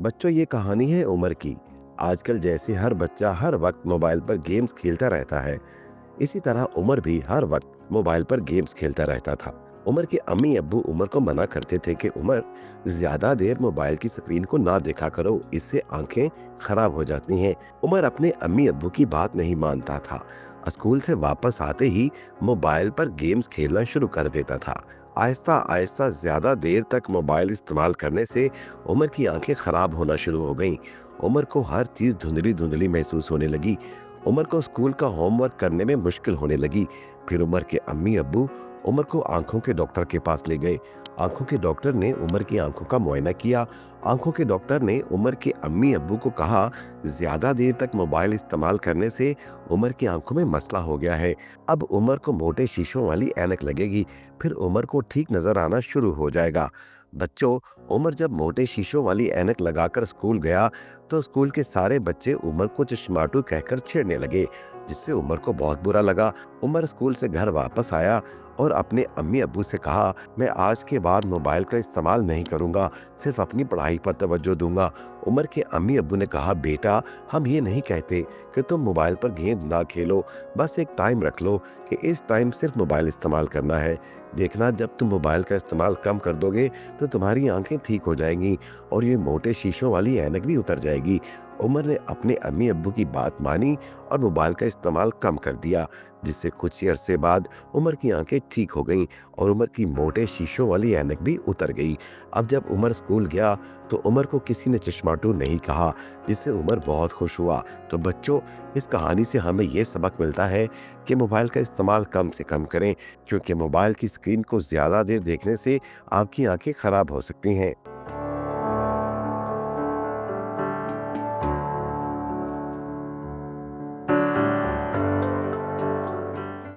बच्चों, ये कहानी है उमर की। आजकल जैसे हर बच्चा हर वक्त मोबाइल पर गेम्स खेलता रहता है, इसी तरह उमर भी हर वक्त मोबाइल पर गेम्स खेलता रहता था। उमर के अम्मी अब्बू उमर को मना करते थे कि उमर, ज्यादा देर मोबाइल की स्क्रीन को ना देखा करो, इससे आंखें खराब हो जाती हैं। उमर अपने अम्मी अब्बू की बात नहीं मानता था। स्कूल से वापस आते ही मोबाइल पर गेम्स खेलना शुरू कर देता था। आहिस्ता आहिस्ता ज्यादा देर तक मोबाइल इस्तेमाल करने से उमर की आंखें खराब होना शुरू हो गईं। उमर को हर चीज धुंधली धुंधली महसूस होने लगी। उमर को स्कूल का होमवर्क करने में मुश्किल होने लगी। फिर उमर के अम्मी अब्बू उमर को आंखों के डॉक्टर के पास ले गए। आंखों के डॉक्टर ने उमर की आंखों का मुआयना किया। आंखों के डॉक्टर ने उमर के अम्मी अब्बू को कहा, ज्यादा देर तक मोबाइल इस्तेमाल करने से उमर की आंखों में मसला हो गया है। अब उमर को मोटे शीशों वाली ऐनक लगेगी। फिर उमर को ठीक नजर आना शुरू हो जाएगा। बच्चों, उमर जब मोटे शीशों वाली ऐनक लगाकर स्कूल गया तो स्कूल के सारे बच्चे उमर को चश्माटू कहकर छेड़ने लगे, जिससे उमर को बहुत बुरा लगा। उमर स्कूल से घर वापस आया और अपने अम्मी अब्बू से कहा, मैं आज के बाद मोबाइल का इस्तेमाल नहीं करूंगा, सिर्फ अपनी पढ़ाई पर तवज्जो दूंगा। उमर के अम्मी अब्बू ने कहा, बेटा, हम ये नहीं कहते कि तुम मोबाइल पर गेम ना खेलो, बस एक टाइम रख लो कि इस टाइम सिर्फ मोबाइल इस्तेमाल करना है। देखना, जब तुम मोबाइल का इस्तेमाल कम कर दोगे तो तुम्हारी आंखें ठीक हो जाएंगी और ये मोटे शीशों वाली ऐनक भी उतर जाएगी। उमर ने अपने अम्मी अब्बू की बात मानी और मोबाइल का इस्तेमाल कम कर दिया, जिससे कुछ ही अरसे बाद उमर की आंखें ठीक हो गईं और उमर की मोटे शीशों वाली ऐनक भी उतर गई। अब जब उमर स्कूल गया तो उमर को किसी ने चश्माटू नहीं कहा, जिससे उमर बहुत खुश हुआ। तो बच्चों, इस कहानी से हमें ये सबक मिलता है कि मोबाइल का इस्तेमाल कम से कम करें, क्योंकि मोबाइल की स्क्रीन को ज़्यादा देर देखने से आपकी आंखें खराब हो सकती हैं।